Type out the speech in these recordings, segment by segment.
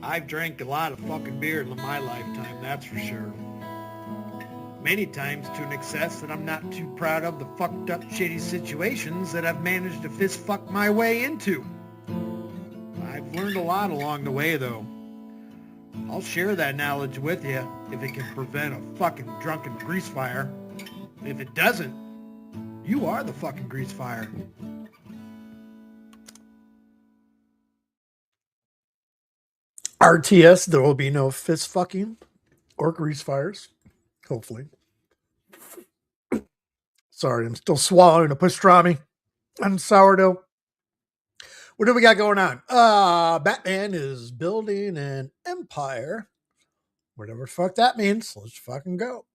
I've drank a lot of fucking beer in my lifetime, that's for sure. Many times to an excess that I'm not too proud of the fucked up shitty situations that I've managed to fist fuck my way into. I've learned a lot along the way though. I'll share that knowledge with you if it can prevent a fucking drunken grease fire. If it doesn't, you are the fucking grease fire. RTS, there will be no fist fucking or grease fires. Hopefully. Sorry, I'm still swallowing a pastrami and sourdough. What do we got going on? Batman is building an empire. Whatever the fuck that means. Let's fucking go.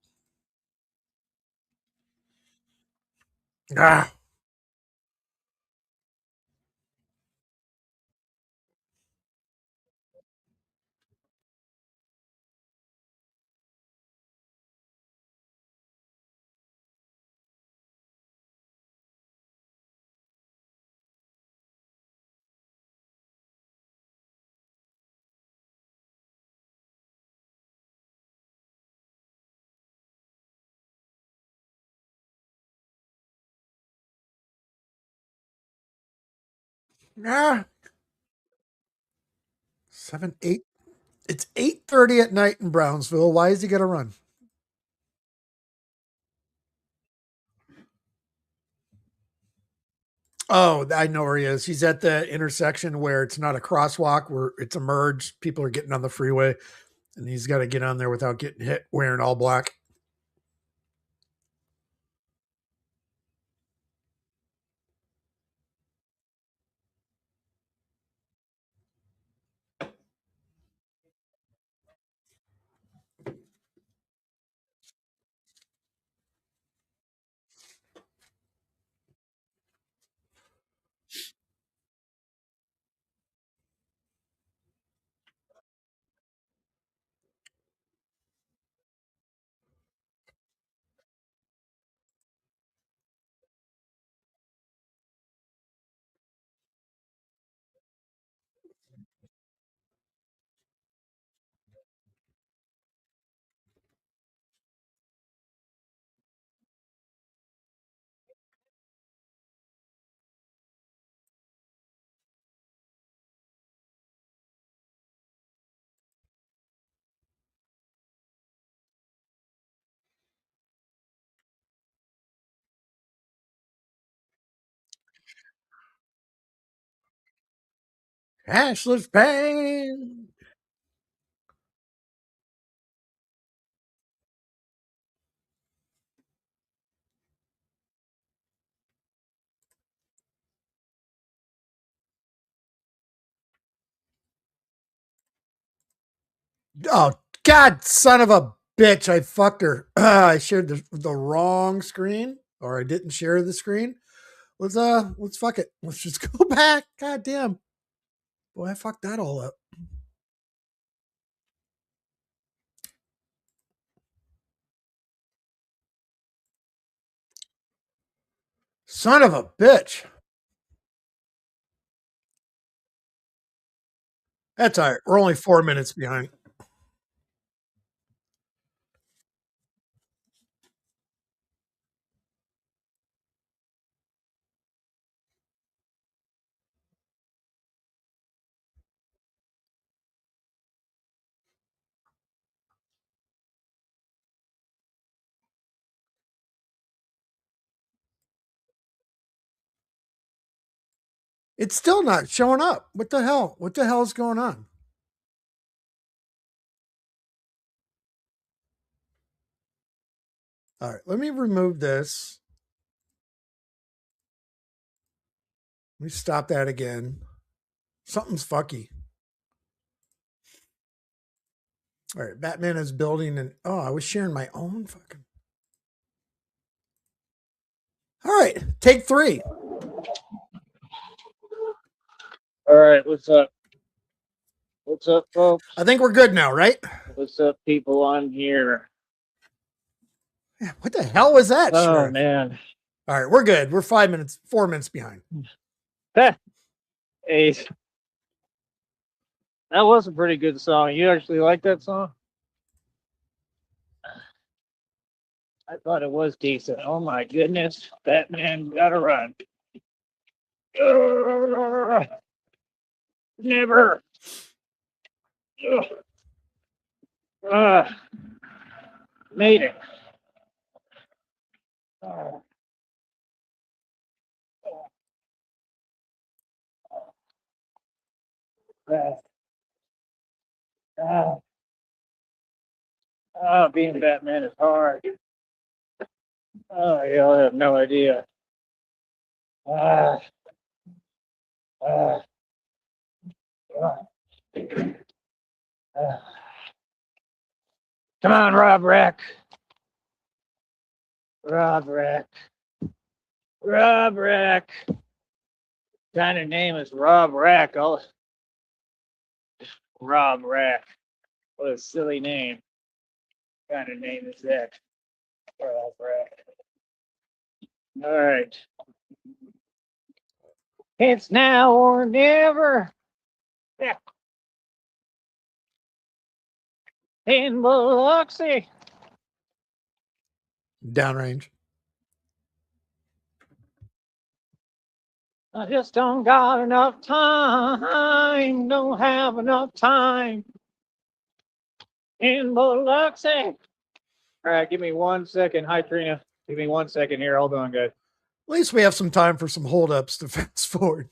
Ah. Ah. 7, 8. It's 8:30 at night in Brownsville. Why is he gonna run? Oh, I know where he is. He's at the intersection where it's not a crosswalk, where it's a merge. People are getting on the freeway, and he's got to get on there without getting hit wearing all black. Ashley's pain. Oh God, son of a bitch! I fucked her. I shared the wrong screen, or I didn't share the screen. Let's fuck it. Let's just go back. God damn, boy, I fucked that all up. Son of a bitch. That's all right. We're only 4 minutes behind. It's still not showing up. What the hell? What the hell is going on? All right, let me remove this. Let me stop that again. Something's fucky. All right, Batman is building an. Oh, I was sharing my own fucking. All right, take 3. All right, what's up? What's up, folks? I think we're good now, right? What's up, people on here? Yeah, what the hell was that? Oh, Sheriff? man. All right, we're good. We're 5 minutes, 4 minutes behind. Hey, That was a pretty good song. You actually like that song? I thought it was decent. Oh my goodness. Batman gotta run. Never. Made it. Being Batman is hard. Oh, y'all have no idea. Ah, ah, ah, ah. Come on, Rob Rack. Rob Rack. Rob Rack. Kind of name is Rob Rack. Rob Rack. What a silly name. Kind of name is that? Rob Rack. All right. It's now or never. Yeah. In Biloxi. Downrange. I just don't got enough time. Don't have enough time. In Biloxi. All right, give me 1 second. Hi, Trina. Give me 1 second here. Hold on, guys. At least we have some time for some holdups to fast forward.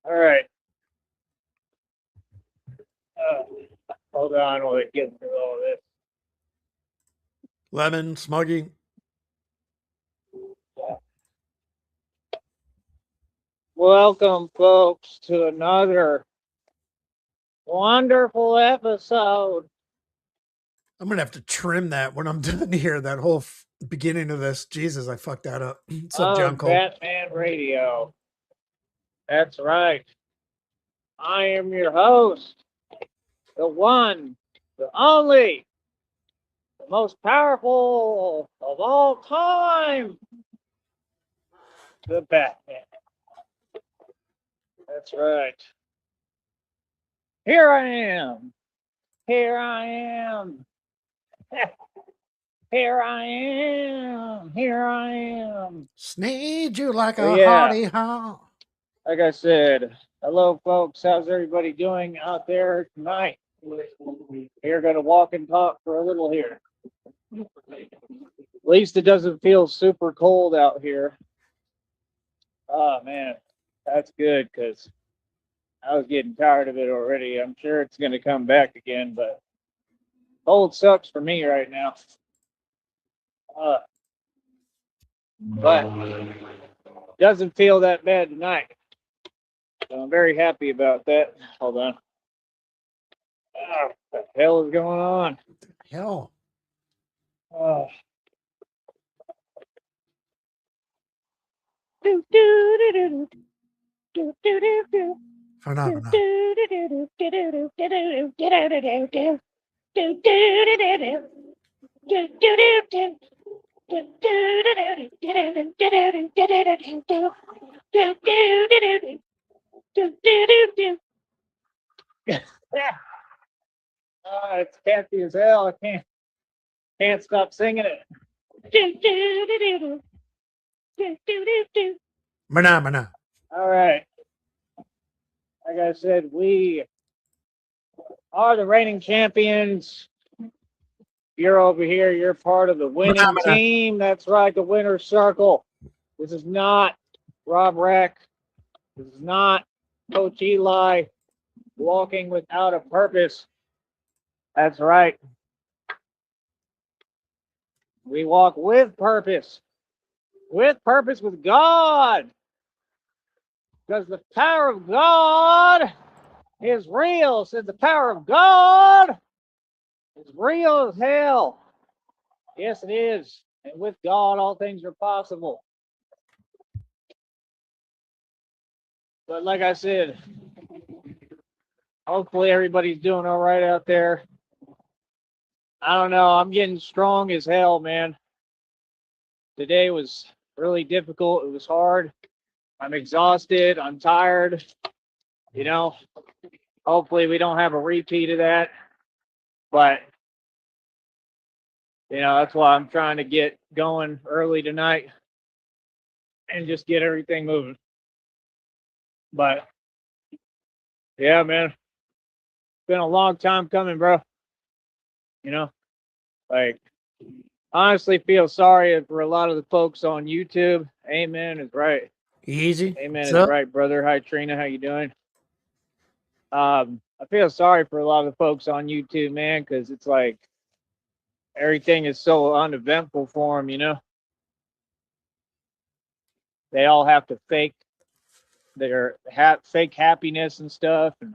All right. Hold on while I get through all this. Lemon, Smuggy. Welcome, folks, to another wonderful episode. I'm going to have to trim that when I'm done here. That whole beginning of this. Jesus, I fucked that up. What's up, John Cole? Batman Radio. That's right. I am your host, the one, the only, the most powerful of all time, the Batman. That's right. Here I am. Here I am. Here I am. Here I am. Sneed you like a Yeah. hardy hog. Like I said, hello, folks. How's everybody doing out there tonight? We're going to walk and talk for a little here. At least it doesn't feel super cold out here. Oh, man. That's good because I was getting tired of it already. I'm sure it's going to come back again, but cold sucks for me right now. But doesn't feel that bad tonight. So I'm very happy about that. Hold on. What the hell is going on? Hell. Oh. Phenomena. It's catchy as hell. I can't stop singing it. Phenomena. All right. Like I said, we are the reigning champions. You're over here. You're part of the winning team. That's right, the winner's circle. This is not Rob Rack. This is not Coach Eli walking without a purpose. That's right. We walk with purpose with God. Because the power of God is real. Said the power of God is real as hell. Yes, it is. And with God, all things are possible. But like I said, hopefully everybody's doing all right out there. I don't know. I'm getting strong as hell, man. Today was really difficult. It was hard. I'm exhausted. I'm tired. You know, hopefully we don't have a repeat of that. But, you know, that's why I'm trying to get going early tonight and just get everything moving. But, yeah, man, it's been a long time coming, bro. You know, like, honestly feel sorry for a lot of the folks on YouTube. Amen is right. Easy. Amen What's is up? right, brother. Hi, Trina. How you doing? I feel sorry for a lot of the folks on YouTube, man, because it's like everything is so uneventful for them, you know? They all have to fake their fake happiness and stuff. And,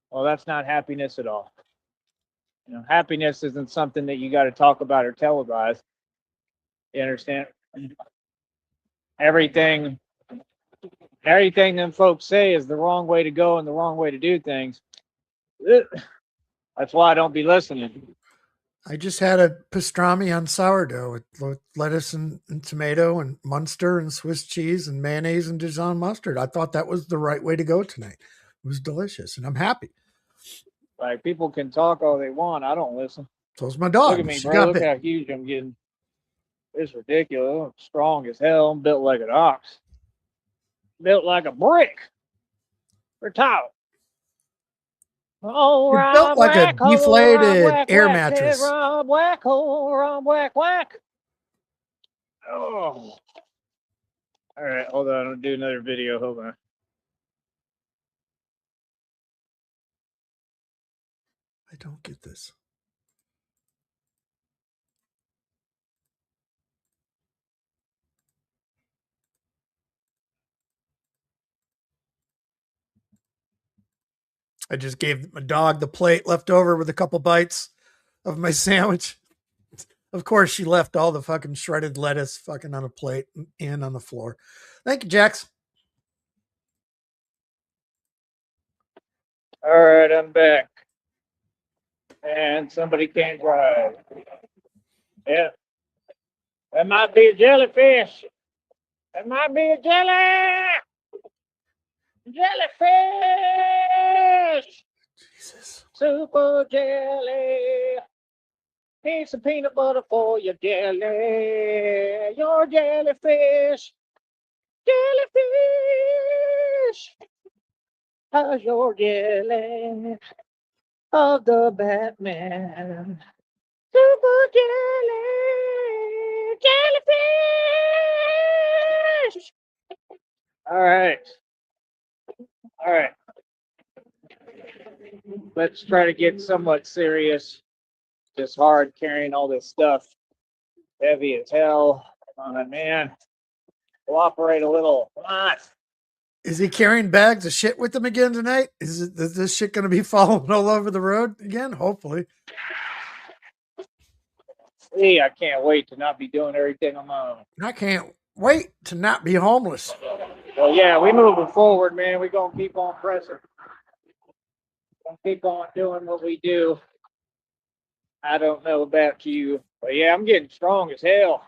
well, that's not happiness at all. You know, happiness isn't something that you got to talk about or televise. You understand? Everything them folks say is the wrong way to go and the wrong way to do things. That's why I don't be listening. I just had a pastrami on sourdough with lettuce and tomato and Munster and Swiss cheese and mayonnaise and Dijon mustard. I thought that was the right way to go tonight. It was delicious, and I'm happy. Like, people can talk all they want. I don't listen. So's my dog. Look at me, She bro. got Look bit. how huge I'm getting. It's ridiculous. I'm strong as hell. I'm built like an ox. Built like a brick. Or tile. Oh, You're built Rob like a whack, oh, Rob deflated whack, air whack, Ted, mattress. Rob whack, oh, Rob whack, whack. Oh. All right, hold on. I'll do another video. Hold on. I don't get this. I just gave my dog the plate left over with a couple bites of my sandwich. Of course, she left all the fucking shredded lettuce fucking on a plate and on the floor. Thank you, Jax. All right, I'm back. And somebody can't drive. Yeah. That might be a jellyfish. That might be a jellyfish. Jesus. Super jelly. Piece of peanut butter for your jelly. Your jellyfish. Jellyfish. How's your jelly of the Batman? Super jelly. Jellyfish. All right. All right. Let's try to get somewhat serious. Just hard carrying all this stuff. Heavy as hell. Come on, man. Cooperate a little. Come on. Is he carrying bags of shit with him again tonight? Is this shit going to be following all over the road again? Hopefully. See, I can't wait to not be doing everything on my own. I can't wait to not be homeless. Well, yeah, we moving forward, man. We're going to keep on pressing. Gonna keep on doing what we do. I don't know about you, but yeah, I'm getting strong as hell.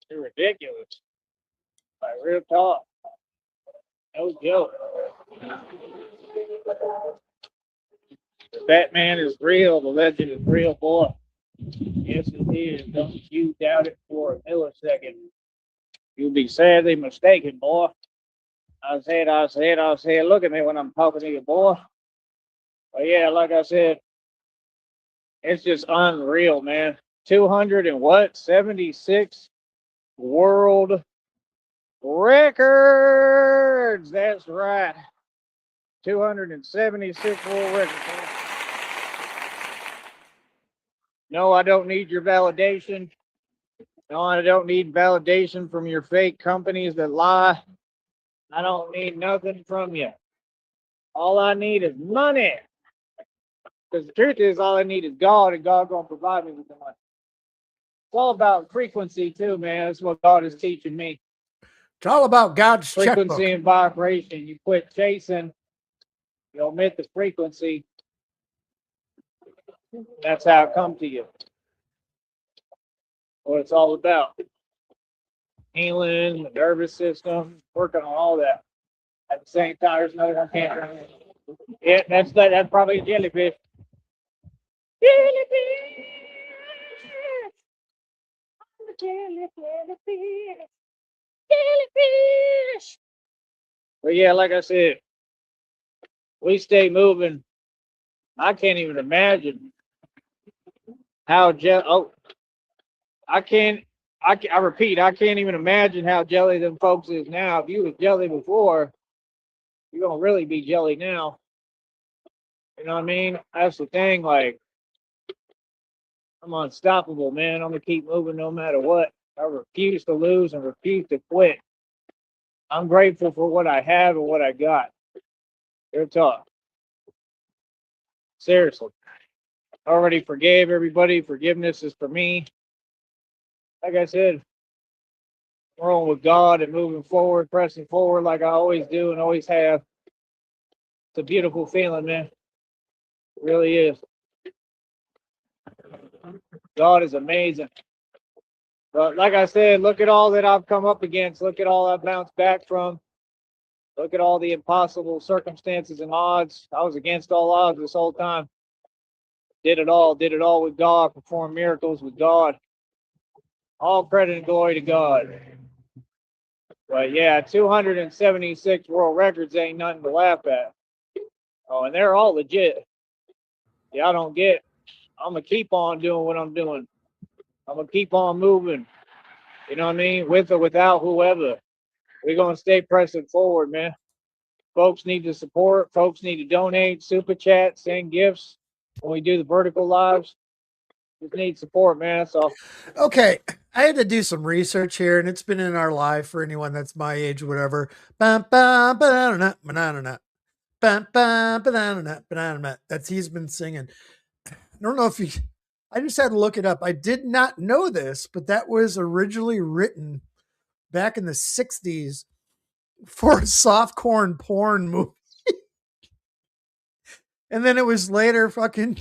It's ridiculous. Like, real talk. No joke. The Batman is real. The legend is real, boy. Yes, it is. Don't you doubt it for a millisecond. You'll be sadly mistaken, boy. I said, look at me when I'm talking to you, boy. But yeah, like I said, it's just unreal, man. 276 world records. That's right. 276 world records. No, I don't need your validation. No, I don't need validation from your fake companies that lie. I don't need nothing from you. All I need is money. Because the truth is, all I need is God, and God gonna provide me with the money. It's all about frequency too, man. That's what God is teaching me. It's all about God's Frequency checkbook. and vibration. You quit chasing, you omit the frequency. That's how it comes to you. What it's all about. healing, the nervous system, working on all that. At the same time, there's another one can't run. Yeah, that's probably a jellyfish. Jellyfish! Jellyfish! Jellyfish! But yeah, like I said, we stay moving. I can't even imagine how I repeat, I can't even imagine how jelly them folks is now. If you was jelly before, you're gonna really be jelly now. You know what I mean? That's the thing. Like, I'm unstoppable, man. I'm gonna keep moving no matter what. I refuse to lose and refuse to quit. I'm grateful for what I have and what I got. Real talk. Seriously. I already forgave everybody. Forgiveness is for me. Like I said, rolling with God and moving forward, pressing forward like I always do and always have. It's a beautiful feeling, man. It really is. God is amazing. But like I said, look at all that I've come up against. Look at all I've bounced back from. Look at all the impossible circumstances and odds. I was against all odds this whole time. Did it all with God, performed miracles with God. All credit and glory to God. But yeah, 276 world records ain't nothing to laugh at. Oh, and they're all legit. Yeah, I don't get. I'm going to keep on doing what I'm doing. I'm going to keep on moving. You know what I mean? With or without whoever. We're going to stay pressing forward, man. Folks need to support. Folks need to donate, super chat, send gifts when we do the vertical lives. Just need support, man. That's all. Okay, I had to do some research here, and it's been in our life for anyone that's my age, whatever. That's he's been singing. I don't know if you. I just had to look it up. I did not know this, but that was originally written back in the '60s for a softcore porn movie, and then it was later fucking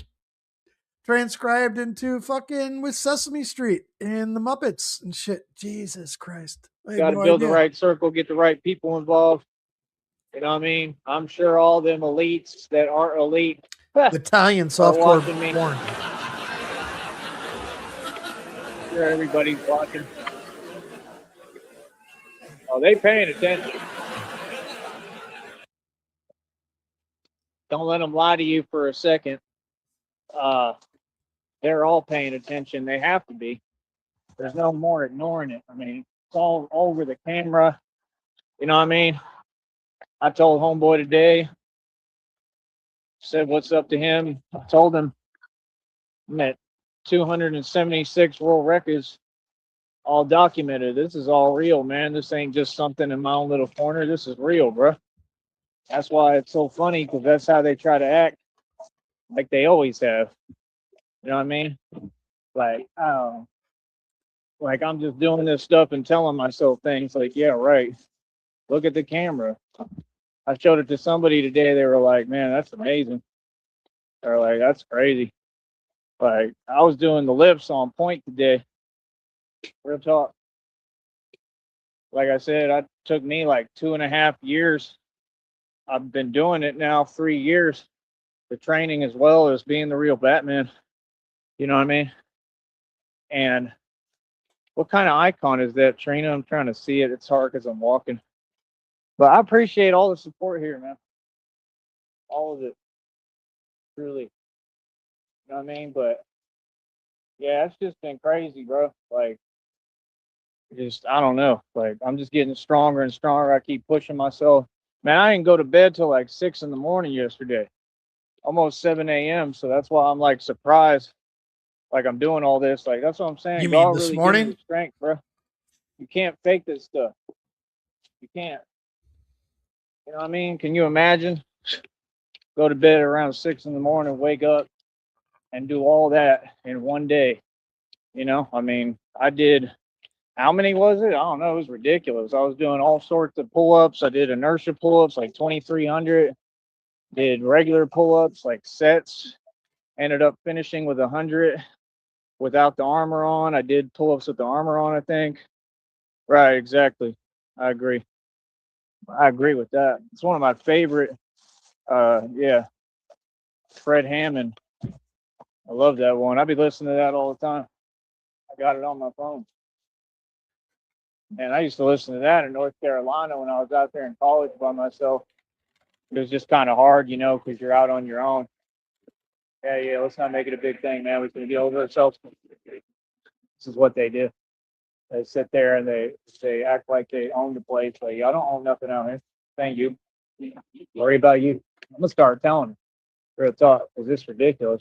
transcribed into fucking with Sesame Street and the Muppets and shit. Jesus Christ. Got to build the right circle, get the right people involved. You know what I mean? I'm sure all them elites that aren't elite Italian softcore watching me. porn. I'm sure everybody's watching. Oh, they paying attention. Don't let them lie to you for a second. They're all paying attention. They have to be. There's no more ignoring it. I mean, it's all over the camera. You know what I mean? I told homeboy today, said what's up to him. I told him I'm at 276 world records, all documented. This is all real, man. This ain't just something in my own little corner. This is real, bro. That's why it's so funny, because that's how they try to act, like they always have. You know what I mean? Like, like I'm just doing this stuff and telling myself things like, yeah, right. Look at the camera. I showed it to somebody today. They were like, man, that's amazing. They're like, that's crazy. Like, I was doing the lifts on point today. Real talk. Like I said, it took me like 2.5 years. I've been doing it now 3 years. The training as well as being the real Batman. You know what I mean? And what kind of icon is that, Trina? I'm trying to see it. It's hard because I'm walking. But I appreciate all the support here, man. All of it. Truly. You know what I mean? But yeah, it's just been crazy, bro. Like, just, I don't know. Like, I'm just getting stronger and stronger. I keep pushing myself. Man, I didn't go to bed till like 6 in the morning yesterday. Almost 7 a.m. So that's why I'm like surprised. Like, I'm doing all this. Like, that's what I'm saying. You mean God this really morning? gives you strength, bro. You can't fake this stuff. You can't. You know what I mean? Can you imagine? Go to bed around 6 in the morning, wake up, and do all that in one day. You know, I mean, I did, how many was it? I don't know. It was ridiculous. I was doing all sorts of pull-ups. I did inertia pull-ups, like 2,300. Did regular pull-ups, like sets. Ended up finishing with 100 without the armor on. I did pull-ups with the armor on, I think. Right, exactly. I agree. I agree with that. It's one of my favorite. Yeah, Fred Hammond. I love that one. I be listening to that all the time. I got it on my phone. And I used to listen to that in North Carolina when I was out there in college by myself. It was just kind of hard, you know, because you're out on your own. Yeah, yeah, let's not make it a big thing, man. We're going to get over ourselves. This is what they do. They sit there and they act like they own the place. Like, y'all don't own nothing out here. Thank you. Worry about you. I'm going to start telling them. Real talk, because this is ridiculous.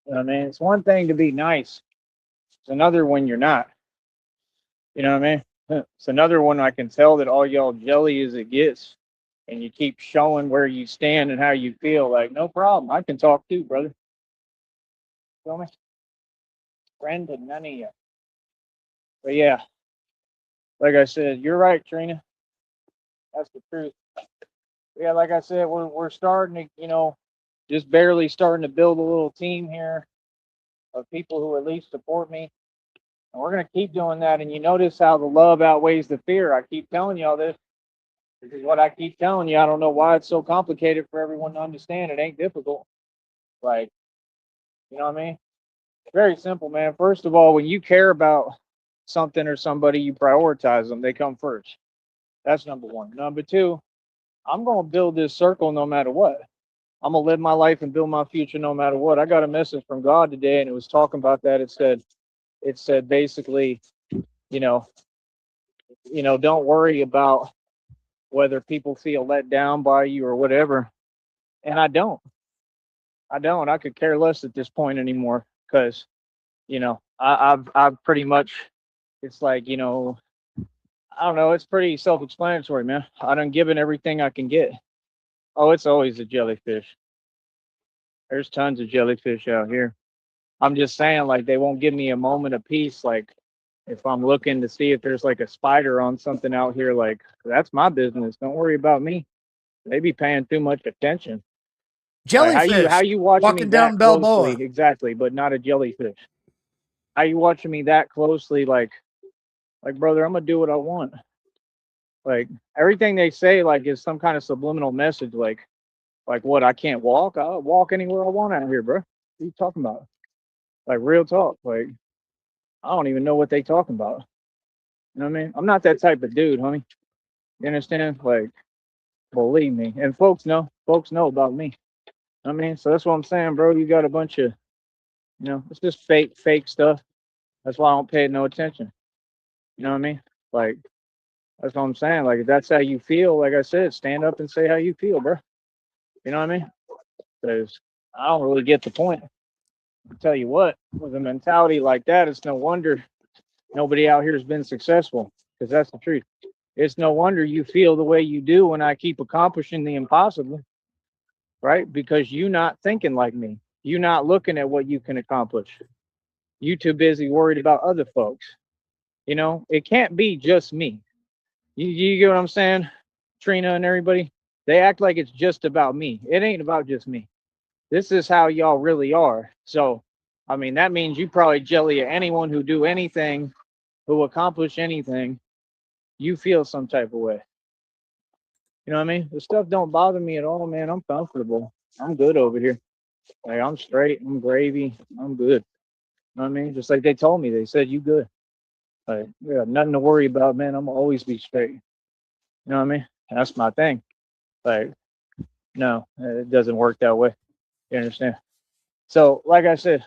You know what I mean? It's one thing to be nice. It's another when you're not. You know what I mean? It's another one I can tell that all y'all jelly as it gets. And you keep showing where you stand and how you feel. Like, no problem. I can talk too, brother. Feel me? Friend to none of you. But yeah, like I said, you're right, Trina. That's the truth. Yeah, like I said, we're starting to, you know, just barely starting to build a little team here of people who at least support me. And we're gonna keep doing that. And you notice how the love outweighs the fear. I keep telling y'all this. This is what I keep telling you. I don't know why it's so complicated for everyone to understand. It ain't difficult. Like, you know what I mean? Very simple, man. First of all, when you care about something or somebody, you prioritize them. They come first. That's number one. Number two, I'm going to build this circle no matter what. I'm going to live my life and build my future no matter what. I got a message from God today, and it was talking about that. It said basically, you know, don't worry about whether people feel let down by you or whatever. And I don't. I could care less at this point anymore because, I've pretty much, it's like, I don't know. It's pretty self-explanatory, man. I done given everything I can get. Oh, it's always a jellyfish. There's tons of jellyfish out here. I'm just saying, like, they won't give me a moment of peace. Like, if I'm looking to see if there's like a spider on something out here, like, that's my business. Don't worry about me. They be paying too much attention. Like, Jellyfish how you watching me walking down that closely? Balboa. Exactly, but not a jellyfish. How you watching me that closely? Like, brother, I'm gonna do what I want. Like everything they say, like, is some kind of subliminal message. Like what? I can't walk. I'll walk anywhere I want out here, bro. What are you talking about? Like real talk. Like I don't even know what they talking about. You know what I mean? I'm not that type of dude, homie. You understand? Like, believe me. And folks know. Folks know about me. I mean, so that's what I'm saying, bro. You got a bunch of, it's just fake stuff. That's why I don't pay no attention. You know what I mean? Like, that's what I'm saying. Like, if that's how you feel, like I said, stand up and say how you feel, bro. You know what I mean? Because I don't really get the point. I'll tell you what, with a mentality like that, it's no wonder nobody out here has been successful. Because that's the truth. It's no wonder you feel the way you do when I keep accomplishing the impossible, right? Because you not thinking like me. You not looking at what you can accomplish. You too busy worried about other folks. It can't be just me. You get what I'm saying? Trina and everybody, they act like it's just about me. It ain't about just me. This is how y'all really are. So, I mean, that means you probably jelly at anyone who do anything, who accomplish anything. You feel some type of way. You know what I mean? The stuff don't bother me at all, man. I'm comfortable. I'm good over here. Like, I'm straight. I'm gravy. I'm good. You know what I mean? Just like they told me. They said, you good. Like, yeah, nothing to worry about, man. I'm always be straight. You know what I mean? That's my thing. Like, no, it doesn't work that way. You understand? So, like I said,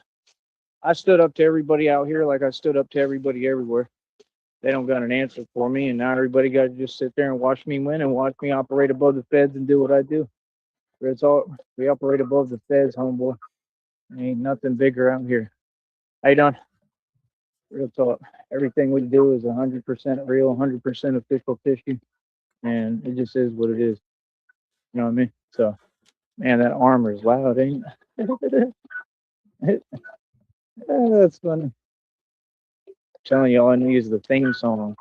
I stood up to everybody out here like I stood up to everybody everywhere. They don't got an answer for me, and now everybody got to just sit there and watch me win and watch me operate above the feds and do what I do. Real talk, we operate above the feds, homeboy. Ain't nothing bigger out here. How you doing? Real talk. Everything we do is 100% real, 100% official tissue, and it just is what it is. You know what I mean? So, man, that armor is loud, ain't it? That's funny. I'm telling you, all I need is the theme song.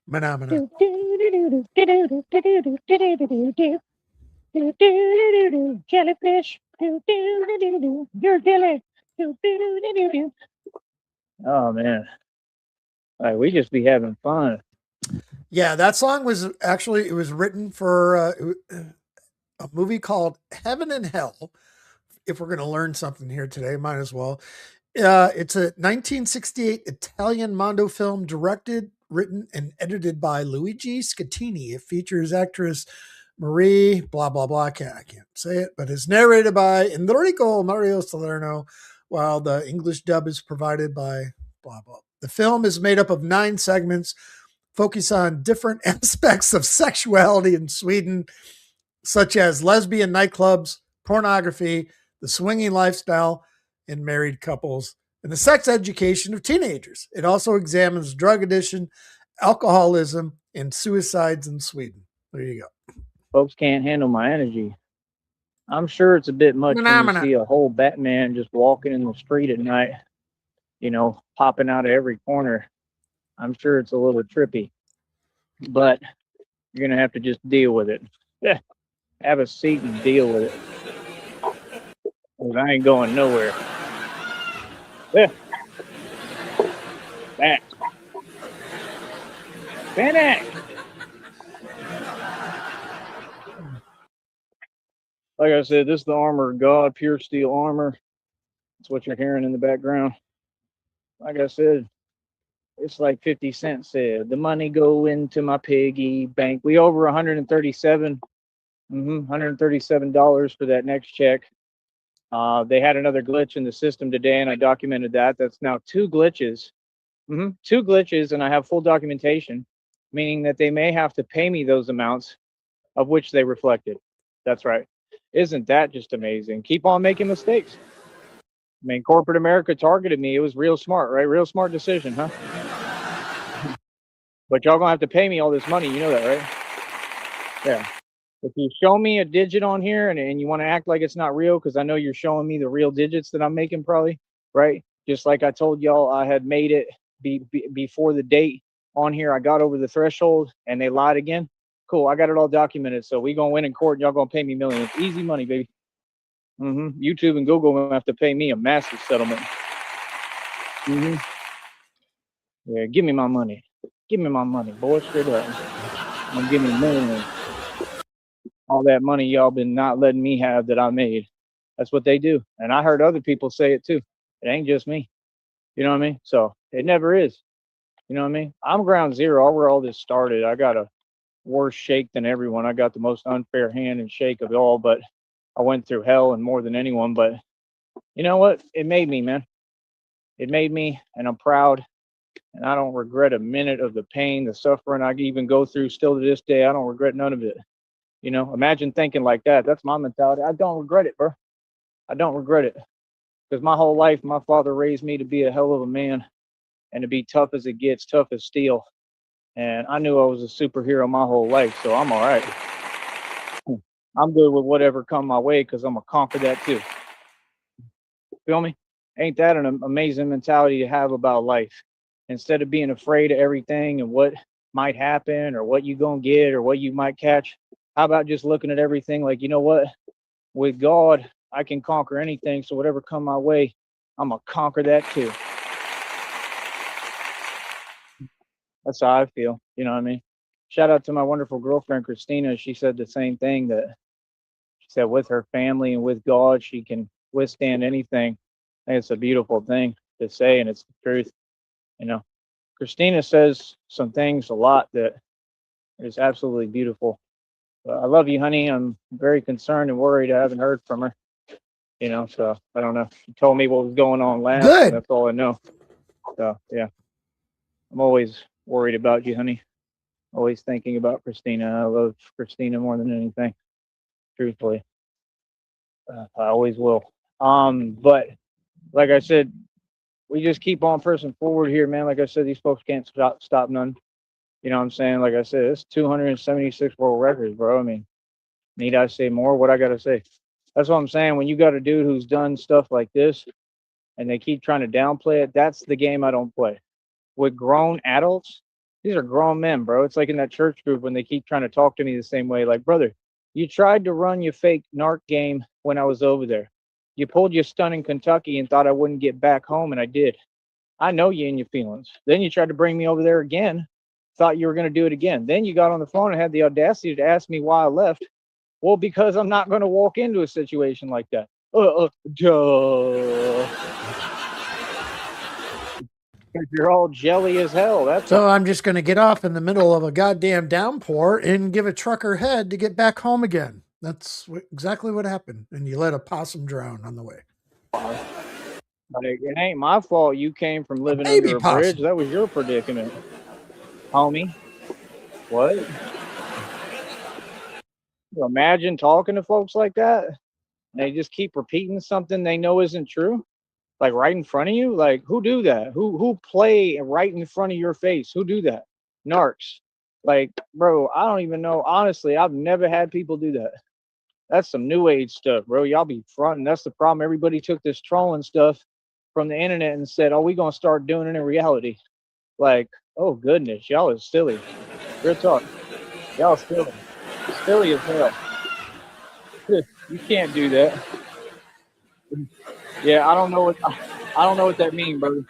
Phenomena. Jellyfish. You're jelly. Oh man, like we just be having fun. Yeah, that song was actually it was written for a movie called Heaven and Hell. If we're going to learn something here today, might as well. It's a 1968 Italian Mondo film directed, written, and edited by Luigi Scattini. It features actress Marie, blah, blah, blah. I can't say it, but it's narrated by Enrico Mario Salerno, while the English dub is provided by blah, blah. The film is made up of 9 segments, focus on different aspects of sexuality in Sweden, such as lesbian nightclubs, pornography, the swinging lifestyle in married couples, and the sex education of teenagers. It also examines drug addiction, alcoholism, and suicides in Sweden. There you go. Folks can't handle my energy. I'm sure it's a bit much when you Phenomena. see a whole Batman just walking in the street at night, popping out of every corner. I'm sure it's a little trippy, but you're going to have to just deal with it. Yeah, have a seat and deal with it. 'Cause I ain't going nowhere. Yeah. Back. Back. Like I said, this is the armor of God, pure steel armor. That's what you're hearing in the background. Like I said, it's like 50 Cent said, the money go into my piggy bank. We over $137 for that next check. They had another glitch in the system today, and I documented that. That's now 2 glitches. 2 glitches, and I have full documentation, meaning that they may have to pay me those amounts of which they reflected. That's right. Isn't that just amazing? Keep on making mistakes. I mean, corporate America targeted me. It was real smart, right? Real smart decision, huh? But y'all gonna have to pay me all this money. You know that, right? Yeah. If you show me a digit on here and you want to act like it's not real, because I know you're showing me the real digits that I'm making, probably, right? Just like I told y'all, I had made it before the date on here. I got over the threshold and they lied again. Cool. I got it all documented. So we gonna win in court and y'all gonna pay me millions. Easy money, baby. YouTube and Google gonna have to pay me a massive settlement. Yeah, give me my money. Give me my money, boy. Straight up. I'm gonna give me millions. All that money y'all been not letting me have that I made. That's what they do. And I heard other people say it too. It ain't just me. You know what I mean? So it never is. You know what I mean? I'm ground zero. Where all this started. I got a worse shake than everyone. I got the most unfair hand and shake of it all, but I went through hell and more than anyone. But you know what? It made me, man. It made me, and I'm proud. And I don't regret a minute of the pain, the suffering I even go through still to this day. I don't regret none of it. Imagine thinking like that. That's my mentality. I don't regret it, bro. I don't regret it. Because my whole life, my father raised me to be a hell of a man and to be tough as it gets, tough as steel. And I knew I was a superhero my whole life, so I'm all right. I'm good with whatever come my way because I'm going to conquer that too. Feel me? Ain't that an amazing mentality to have about life? Instead of being afraid of everything and what might happen or what you going to get or what you might catch, how about just looking at everything like, you know what? With God, I can conquer anything. So whatever come my way, I'm going to conquer that too. That's how I feel. You know what I mean? Shout out to my wonderful girlfriend, Christina. She said the same thing, that she said with her family and with God, she can withstand anything. I think it's a beautiful thing to say, and it's the truth. Christina says some things a lot that is absolutely beautiful. I love you, honey. I'm very concerned and worried. I haven't heard from her. So I don't know. She told me what was going on last. Good. That's all I know. So yeah, I'm always worried about you, honey. Always thinking about Christina. I love Christina more than anything. Truthfully, I always will. But like I said, we just keep on pressing forward here, man. Like I said, these folks can't stop none. You know what I'm saying? Like I said, it's 276 world records, bro. I mean, need I say more? What I gotta say? That's what I'm saying. When you got a dude who's done stuff like this and they keep trying to downplay it, that's the game I don't play. With grown adults, these are grown men, bro. It's like in that church group when they keep trying to talk to me the same way. Like, brother, you tried to run your fake narc game when I was over there. You pulled your stunt in Kentucky and thought I wouldn't get back home, and I did. I know you and your feelings. Then you tried to bring me over there again. Thought you were going to do it again. Then you got on the phone and had the audacity to ask me why I left. Well, because I'm not going to walk into a situation like that. Duh. You're all jelly as hell. That's So I'm just going to get off in the middle of a goddamn downpour and give a trucker head to get back home again. That's exactly what happened. And you let a possum drown on the way. like, it ain't my fault you came from living baby under a possum. bridge. That was your predicament, homie. What? You imagine talking to folks like that? They just keep repeating something they know isn't true, like right in front of you. Like, who do that? Who play right in front of your face? Who do that? Narcs. Like, bro, I don't even know. Honestly, I've never had people do that. That's some new age stuff, bro. Y'all be fronting. That's the problem. Everybody took this trolling stuff from the internet and said, "Oh, we gonna start doing it in reality." Like, oh goodness, y'all is silly. Real talk, y'all silly, silly as hell. You can't do that. Yeah, I don't know what that means, bro.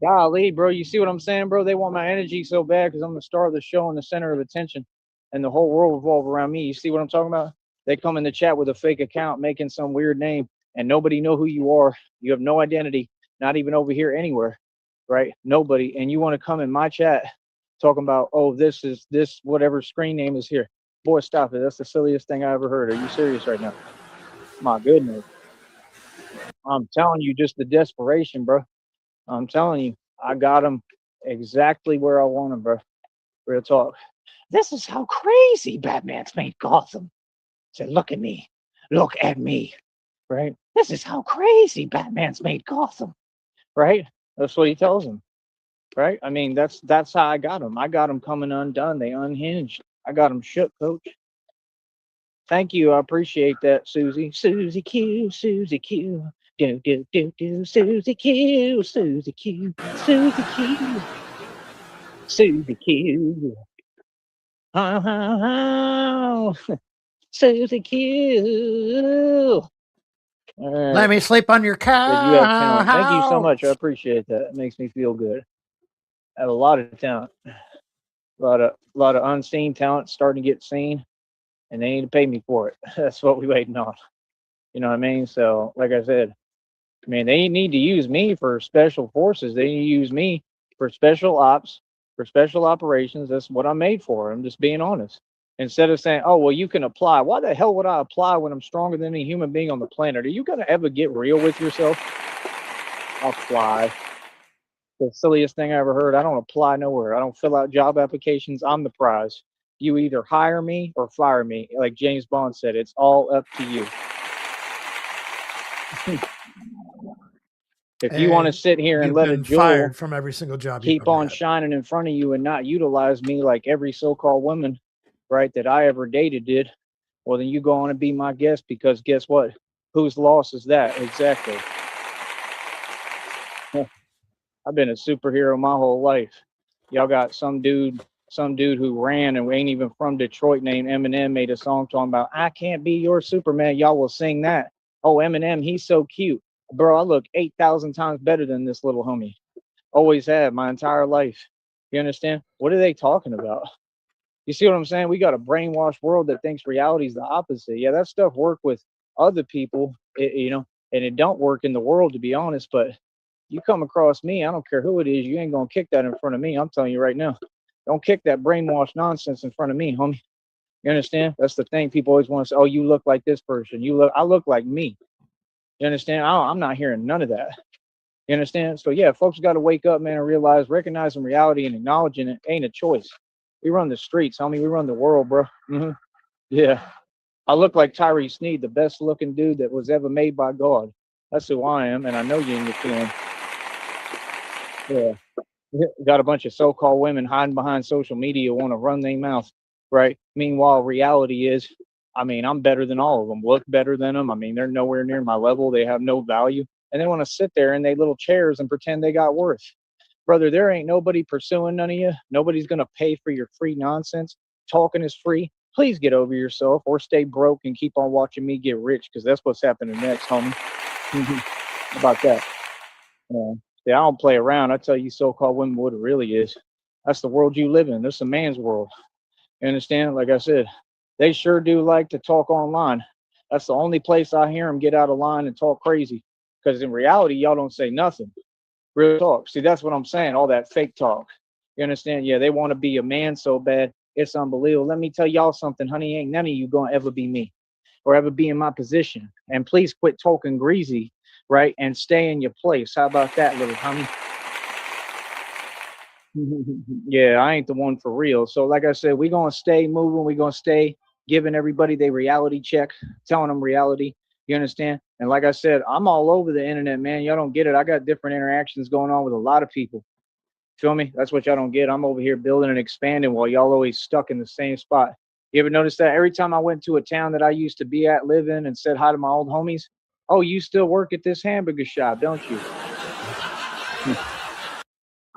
Golly, bro, you see what I'm saying, bro? They want my energy so bad because I'm the star of the show and the center of attention, and the whole world revolves around me. You see what I'm talking about? They come in the chat with a fake account, making some weird name, and nobody know who you are. You have no identity, not even over here anywhere, right? Nobody, and you want to come in my chat talking about, oh, this is this whatever screen name is here. Boy, stop it. That's the silliest thing I ever heard. Are you serious right now? My goodness. I'm telling you, just the desperation, bro. I'm telling you, I got him exactly where I want him, bro. Real talk. This is how crazy Batman's made Gotham. Said, look at me. Look at me. Right? This is how crazy Batman's made Gotham. Right? That's what he tells him. Right? I mean, that's how I got him. I got him coming undone. They unhinged. I got him shook, coach. Thank you. I appreciate that, Susie. Susie Q, Susie Q. Do, do, do, do, Susie Q, Susie Q, Susie Q, Susie Q. Susie Q. Let me sleep on your Did you have talent? Thank you so couch. much. I appreciate that. It makes me feel good. I have a lot of talent. A lot of unseen talent starting to get seen, and they need to pay me for it. That's what we waiting on. You know what I mean? So, like I said, I mean, they need to use me for special forces. They need to use me for special ops, for special operations. That's what I'm made for. I'm just being honest. Instead of saying, oh, well, you can apply. Why the hell would I apply when I'm stronger than any human being on the planet? Are you going to ever get real with yourself? Apply. The silliest thing I ever heard. I don't apply nowhere. I don't fill out job applications. I'm the prize. You either hire me or fire me. Like James Bond said, it's all up to you. If you want to sit here and let a jewel fired from every single job keep on shining in front of you and not utilize me like every so-called woman, right, that I ever dated did, well, then you go on and be my guest, because guess what? Whose loss is that? Exactly. I've been a superhero my whole life. Y'all got some dude who ran and ain't even from Detroit named Eminem made a song talking about, I can't be your Superman. Y'all will sing that. Oh, Eminem, he's so cute. Bro, I look 8,000 times better than this little homie. Always have my entire life. You understand? What are they talking about? You see what I'm saying? We got a brainwashed world that thinks reality is the opposite. Yeah, that stuff work with other people, you know, and it don't work in the world, to be honest. But you come across me, I don't care who it is, you ain't gonna kick that in front of me. I'm telling you right now. Don't kick that brainwashed nonsense in front of me, homie. You understand? That's the thing. People always want to say, oh, you look like this person. I look like me. You understand? I'm not hearing none of that. You understand? So yeah, folks got to wake up, man, and realize recognizing reality and acknowledging it ain't a choice. We run the streets, homie. We run the world, bro. Yeah. I look like Tyree Sneed, the best looking dude that was ever made by God. That's who I am, and I know you in your feeling. Yeah. Got a bunch of so-called women hiding behind social media, want to run their mouth, right? Meanwhile, reality is, I mean, I'm better than all of them, look better than them. I mean, they're nowhere near my level. They have no value. And they want to sit there in their little chairs and pretend they got worth. Brother, there ain't nobody pursuing none of you. Nobody's going to pay for your free nonsense. Talking is free. please get over yourself or stay broke and keep on watching me get rich, because that's what's happening next, homie. How about that? Yeah, I don't play around. I tell you so-called women what it really is. That's the world you live in. This is a man's world. You understand? Like I said, they sure do like to talk online. That's the only place I hear them get out of line and talk crazy. Because in reality, y'all don't say nothing. Real talk. See, that's what I'm saying. All that fake talk. You understand? Yeah, they want to be a man so bad. It's unbelievable. Let me tell y'all something, honey. Ain't none of you gonna ever be me or ever be in my position. And please quit talking greasy, right? And stay in your place. How about that, little honey? Yeah, I ain't the one for real. So, like I said, we're gonna stay moving. We're gonna stay giving everybody their reality check, telling them reality. You understand? And like I said, I'm all over the internet, man. Y'all don't get it. I got different interactions going on with a lot of people. Feel me? That's what y'all don't get. I'm over here building and expanding while y'all always stuck in the same spot. You ever notice that every time I went to a town that I used to be at, live in, and said hi to my old homies, oh, you still work at this hamburger shop, don't you?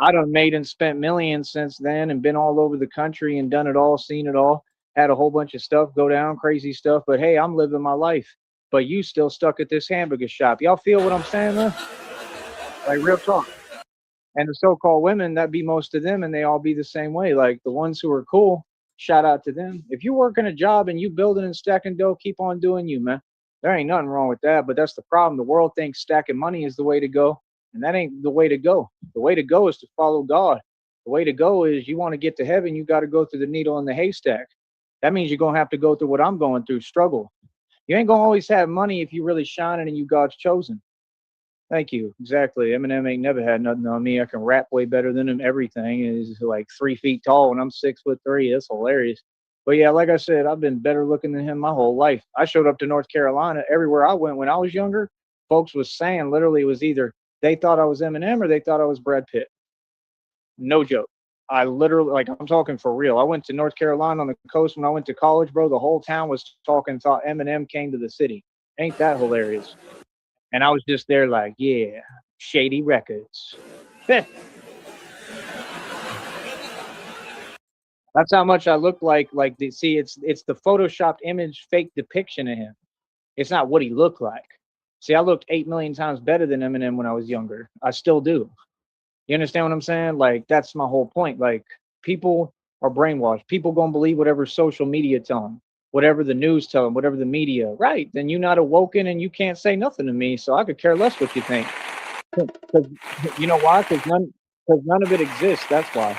I done made and spent millions since then and been all over the country and done it all, seen it all, had a whole bunch of stuff go down, crazy stuff. But hey, I'm living my life. But you still stuck at this hamburger shop. Y'all feel what I'm saying, man? Like real talk. And the so-called women, that be most of them, and they all be the same way. Like the ones who are cool, shout out to them. If you working a job and you building and stacking dough, keep on doing you, man. There ain't nothing wrong with that. But that's the problem. The world thinks stacking money is the way to go, and that ain't the way to go. The way to go is to follow God. The way to go is you want to get to heaven, you got to go through the needle in the haystack. That means you're gonna have to go through what I'm going through, struggle. You ain't gonna always have money if you really shining and you God's chosen. Thank you. Exactly. Eminem ain't never had nothing on me. I can rap way better than him. Everything is like 3 feet tall and I'm 6'3". That's hilarious. But yeah, like I said, I've been better looking than him my whole life. I showed up to North Carolina. Everywhere I went when I was younger, folks was saying literally it was either they thought I was Eminem or they thought I was Brad Pitt. No joke. I literally, like, I'm talking for real. I went to North Carolina on the coast when I went to college, bro. The whole town was talking, thought Eminem came to the city. Ain't that hilarious? And I was just there like, yeah, Shady Records. That's how much I look like see, it's the photoshopped image, fake depiction of him. It's not what he looked like. See, I looked 8 million times better than Eminem when I was younger. I still do. You understand what I'm saying? Like, that's my whole point. Like, people are brainwashed. People gonna believe whatever social media tell them, whatever the news tell them, whatever the media. Right? Then you're not awoken and you can't say nothing to me. So I could care less what you think. Because you know why? Because none of it exists. That's why.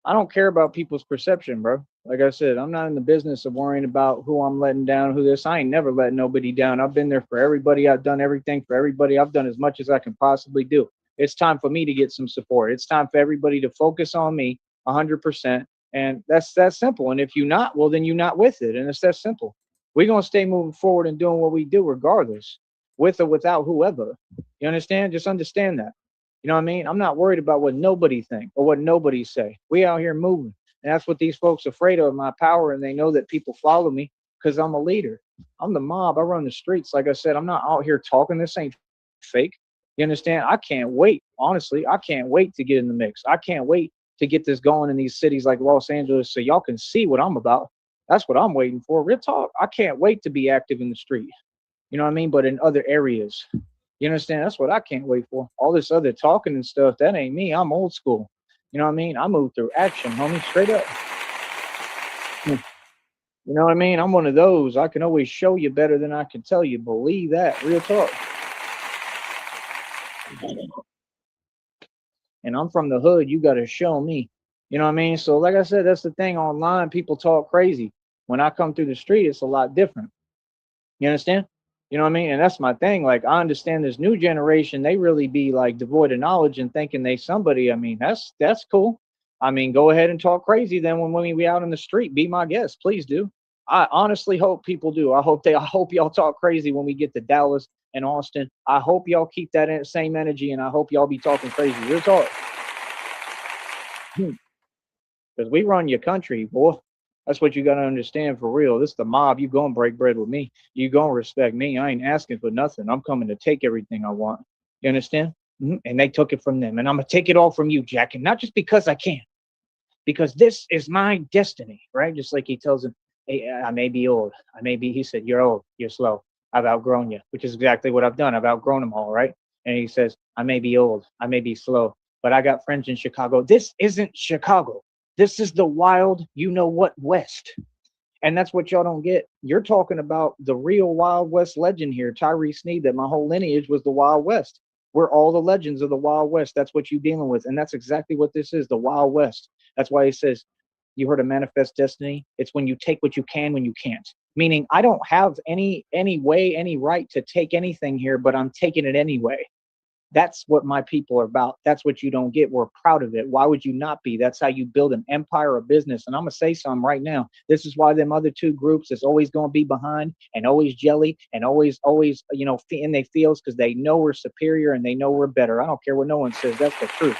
I don't care about people's perception, bro. Like I said, I'm not in the business of worrying about who I'm letting down, who this. I ain't never letting nobody down. I've been there for everybody. I've done everything for everybody. I've done as much as I can possibly do. It's time for me to get some support. It's time for everybody to focus on me 100%. And that's that simple. And if you're not, well, then you're not with it. And it's that simple. We're going to stay moving forward and doing what we do regardless, with or without whoever. You understand? Just understand that. You know what I mean? I'm not worried about what nobody think or what nobody say. We out here moving. And that's what these folks are afraid of, my power. And they know that people follow me because I'm a leader. I'm the mob. I run the streets. Like I said, I'm not out here talking. This ain't fake. You understand? I can't wait. Honestly, I can't wait to get in the mix. I can't wait to get this going in these cities like Los Angeles so y'all can see what I'm about. That's what I'm waiting for. Real talk. I can't wait to be active in the street. You know what I mean? But in other areas. You understand? That's what I can't wait for. All this other talking and stuff, that ain't me. I'm old school. You know what I mean? I move through action, homie, straight up. You know what I mean? I'm one of those. I can always show you better than I can tell you. Believe that. Real talk. And I'm from the hood. You got to show me. You know what I mean? So, like I said, that's the thing. Online, people talk crazy. When I come through the street, it's a lot different. You understand? You know what I mean? And that's my thing. Like, I understand this new generation, they really be like devoid of knowledge and thinking they somebody. I mean, that's cool. I mean, go ahead and talk crazy then when we out in the street. Be my guest. Please do. I honestly hope people do. I hope y'all talk crazy when we get to Dallas and Austin. I hope y'all keep that same energy, and I hope y'all be talking crazy. Real talk. Because we run your country, boy. That's what you got to understand for real. This is the mob. You going to break bread with me. You going to respect me. I ain't asking for nothing. I'm coming to take everything I want. You understand? And they took it from them. And I'm going to take it all from you, Jack. And not just because I can. because this is my destiny, right? Just like he tells him, hey, I may be old. I may be, he said, you're old, you're slow. I've outgrown you, which is exactly what I've done. I've outgrown them all, right? And he says, I may be old, I may be slow, but I got friends in Chicago. This isn't Chicago. This is the wild, you know what, West. And that's what y'all don't get. You're talking about the real Wild West legend here, Tyree Sneed, that my whole lineage was the Wild West. We're all the legends of the Wild West. That's what you're dealing with. And that's exactly what this is, the Wild West. That's why he says, you heard of manifest destiny? It's when you take what you can when you can't. Meaning I don't have any way, any right to take anything here, but I'm taking it anyway. That's what my people are about. That's what you don't get. We're proud of it. Why would you not be? That's how you build an empire of business. And I'm going to say something right now. This is why them other two groups is always going to be behind and always jelly and always, you know, in they feels because they know we're superior and they know we're better. I don't care what no one says. That's the truth.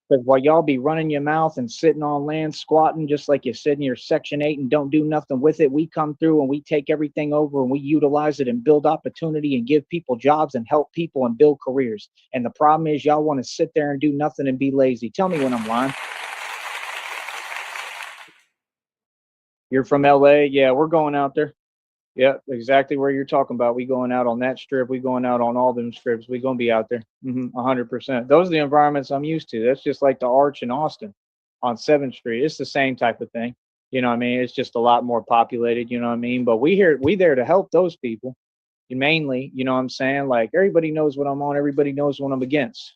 Because while y'all be running your mouth and sitting on land squatting just like you sit in your Section 8 and don't do nothing with it, we come through and we take everything over and we utilize it and build opportunity and give people jobs and help people and build careers. And the problem is y'all want to sit there and do nothing and be lazy. Tell me when I'm lying. You're from LA? Yeah, we're going out there. Yeah, exactly where you're talking about. We going out on that strip. We going out on all them strips. We gonna be out there. 100%. Those are the environments I'm used to. That's just like the Arch in Austin on 7th Street. It's the same type of thing. You know what I mean? It's just a lot more populated, you know what I mean? But we there to help those people. Mainly, you know what I'm saying? Like everybody knows what I'm on, everybody knows what I'm against.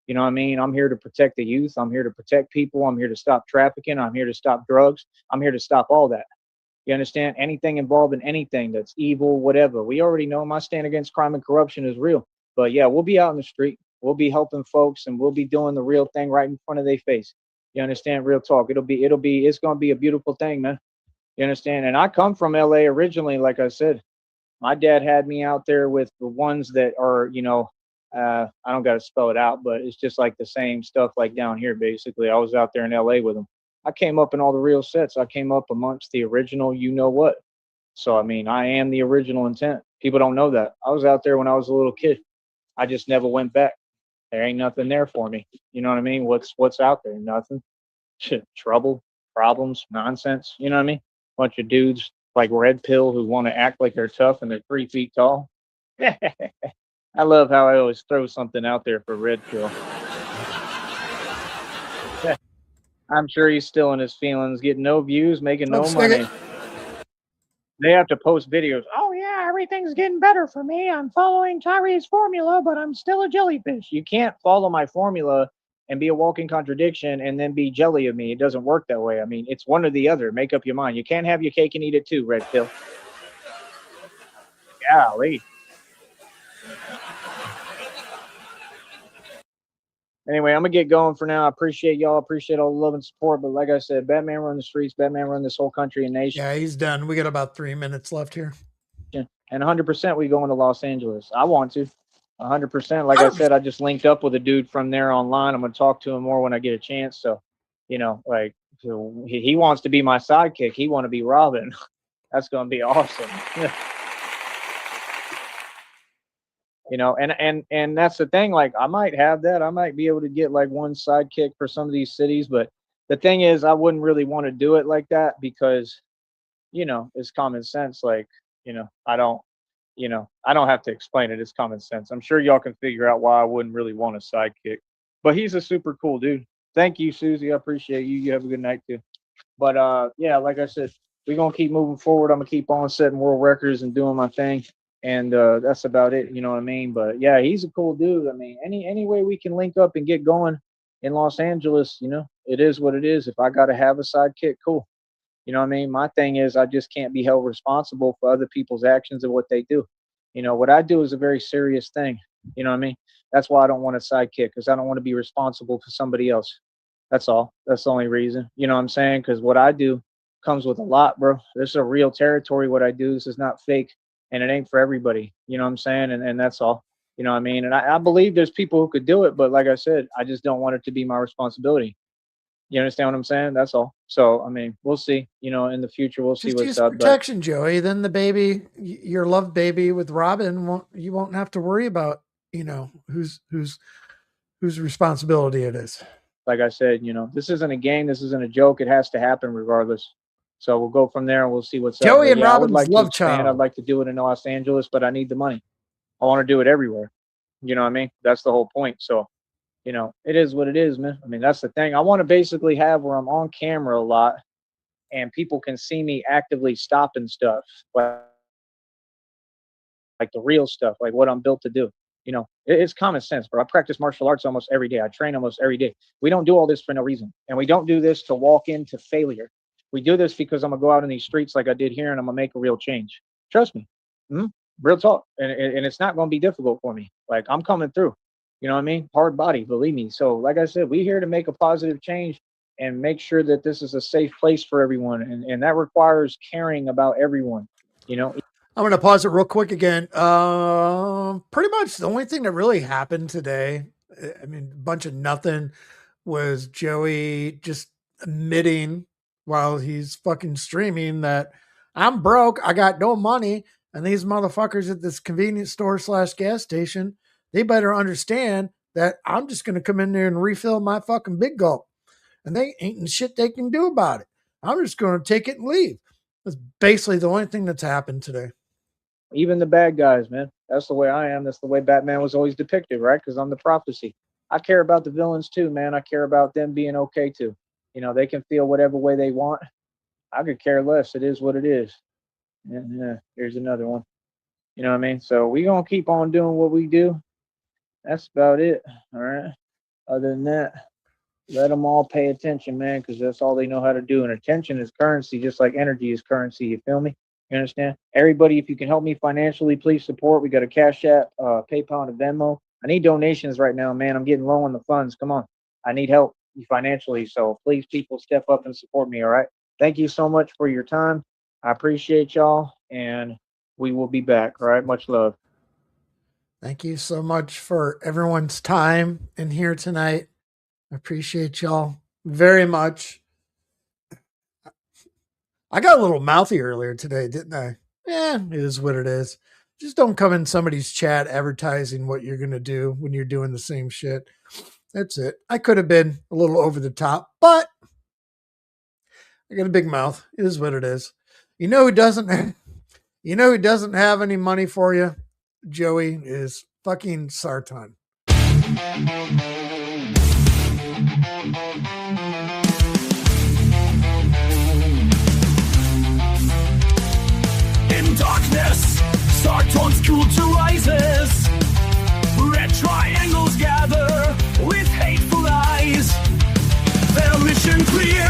You know what I mean? I'm here to protect the youth. I'm here to protect people. I'm here to stop trafficking. I'm here to stop drugs. I'm here to stop all that. You understand? Anything involving anything that's evil, whatever. We already know my stand against crime and corruption is real. But yeah, we'll be out in the street. We'll be helping folks and we'll be doing the real thing right in front of their face. You understand? Real talk. It's going to be a beautiful thing, man. You understand? And I come from LA originally, like I said. My dad had me out there with the ones that are, you know, I don't got to spell it out, but it's just like the same stuff like down here, basically. I was out there in LA with them. I came up in all the real sets. I came up amongst the original, you know what. So, I mean, I am the original intent. People don't know that. I was out there when I was a little kid. I just never went back. There ain't nothing there for me. You know what I mean? What's out there? Nothing. Shit, trouble, problems, nonsense. You know what I mean? Bunch of dudes like Red Pill who want to act like they're tough and they're 3 feet tall. I love how I always throw something out there for Red Pill. I'm sure he's still in his feelings, getting no views, making no money. They have to post videos. Oh yeah, everything's getting better for me. I'm following Tyree's formula, but I'm still a jellyfish. You can't follow my formula and be a walking contradiction and then be jelly of me. It doesn't work that way. I mean, it's one or the other. Make up your mind. You can't have your cake and eat it too, Red Pill. Golly. Anyway, I'm gonna get going for now. I appreciate y'all. Appreciate all the love and support. But like I said, Batman run the streets. Batman run this whole country and nation. Yeah, he's done. We got about 3 minutes left here. And 100% we going to Los Angeles. I want to. 100%. Like I said, I just linked up with a dude from there online. I'm gonna talk to him more when I get a chance. So, you know, like so he wants to be my sidekick. He want to be Robin. That's gonna be awesome. You know, and that's the thing. Like I might have that. I might be able to get like one sidekick for some of these cities, but the thing is, I wouldn't really want to do it like that because, you know, it's common sense. Like, you know, I don't have to explain it. It's common sense. I'm sure y'all can figure out why I wouldn't really want a sidekick. But he's a super cool dude. Thank you, Susie. I appreciate you. You have a good night too. But yeah, like I said, we're gonna keep moving forward. I'm gonna keep on setting world records and doing my thing. And that's about it, you know what I mean? But yeah, he's a cool dude. I mean, any way we can link up and get going in Los Angeles, you know, it is what it is. If I gotta have a sidekick, cool. You know what I mean? My thing is I just can't be held responsible for other people's actions and what they do. You know, what I do is a very serious thing. You know what I mean? That's why I don't want a sidekick, because I don't want to be responsible for somebody else. That's all. That's the only reason. You know what I'm saying? Because what I do comes with a lot, bro. This is a real territory. What I do, this is not fake, and it ain't for everybody. You know what I'm saying? And that's all. You know what I mean? And I believe there's people who could do it, but like I said, I just don't want it to be my responsibility. You understand what I'm saying? That's all. So, I mean, we'll see. You know, in the future, we'll see what's up. Protection, Joey. Then the baby, your love baby with Robin, you won't have to worry about, you know, whose responsibility it is. like I said, this isn't a game. This isn't a joke. It has to happen regardless. So we'll go from there and we'll see what's up. Joey But and yeah, I would Robin's like to love expand. I'd child. like to do it in Los Angeles, but I need the money. I want to do it everywhere. You know what I mean? That's the whole point. So, it is what it is, man. I mean, that's the thing. I want to basically have where I'm on camera a lot and people can see me actively stopping stuff, like the real stuff, like what I'm built to do. It's common sense, bro. I practice martial arts almost every day. I train almost every day. We don't do all this for no reason. And we don't do this to walk into failure. We do this because I'm going to go out in these streets like I did here and I'm going to make a real change. Trust me. Real talk. And it's not going to be difficult for me. Like, I'm coming through. You know what I mean? Hard body, believe me. So, like I said, we're here to make a positive change and make sure that this is a safe place for everyone. And that requires caring about everyone. I'm going to pause it real quick again. Pretty much the only thing that really happened today, I mean, a bunch of nothing, was Joey just admitting while he's fucking streaming that I'm broke, I got no money, and these motherfuckers at this convenience store / gas station, they better understand that I'm just going to come in there and refill my fucking big gulp. And they ain't shit they can do about it. I'm just going to take it and leave. That's basically the only thing that's happened today. Even the bad guys, man. That's the way I am. That's the way Batman was always depicted, right? Because I'm the prophecy. I care about the villains too, man. I care about them being okay too. They can feel whatever way they want. I could care less. It is what it is. Yeah, here's another one. You know what I mean? So we gonna keep on doing what we do. That's about it. All right. Other than that, let them all pay attention, man, because that's all they know how to do. And attention is currency, just like energy is currency. You feel me? You understand? Everybody, if you can help me financially, please support. We got a Cashapp, PayPal, and a Venmo. I need donations right now, man. I'm getting low on the funds. Come on. I need help financially. So please, people, step up and support me, all right? Thank you so much for your time. I appreciate y'all, and we will be back, all right? Much love. Thank you so much for everyone's time in here tonight. I appreciate y'all very much. I got a little mouthy earlier today, didn't I? Yeah, it is what it is. Just don't come in somebody's chat advertising what you're going to do when you're doing the same shit. That's it. I could have been a little over the top, but I got a big mouth. It is what it is. You know who doesn't have any money for you, Joey, is fucking Sartan. In darkness, Sarton's cruelty rises. Red triangles gather with hateful eyes. Their mission clear,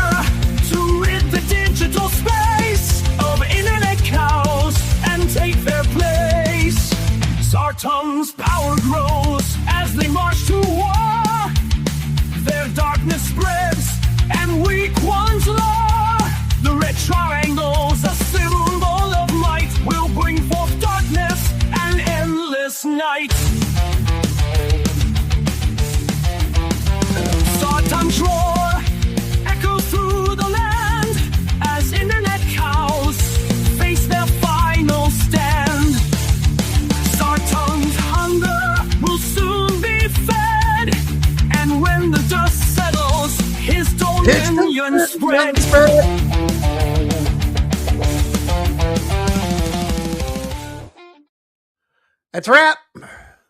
to rid the digital space of internet cows and take their place. Sarton's power grows as they march to war. Their darkness spreads and weak ones law. The red triangles, a symbol of might, will bring forth darkness and endless night. Sarton's roar echoes through the land as internet cows face their final stand. Sarton's hunger will soon be fed, and when the dust settles, his dominion spreads. That's a wrap.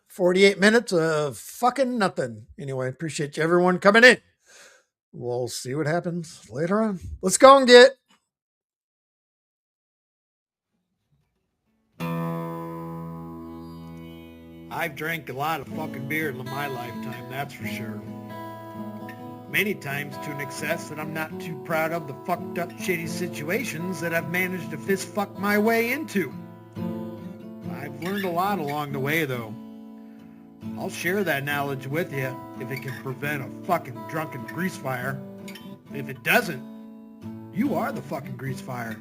48 minutes of fucking nothing. Anyway, appreciate you everyone coming in. We'll see what happens later on. Let's go and get. I've drank a lot of fucking beer in my lifetime, that's for sure. Many times to an excess that I'm not too proud of the fucked up shitty situations that I've managed to fist fuck my way into. I've learned a lot along the way though. I'll share that knowledge with you if it can prevent a fucking drunken grease fire. If it doesn't, you are the fucking grease fire.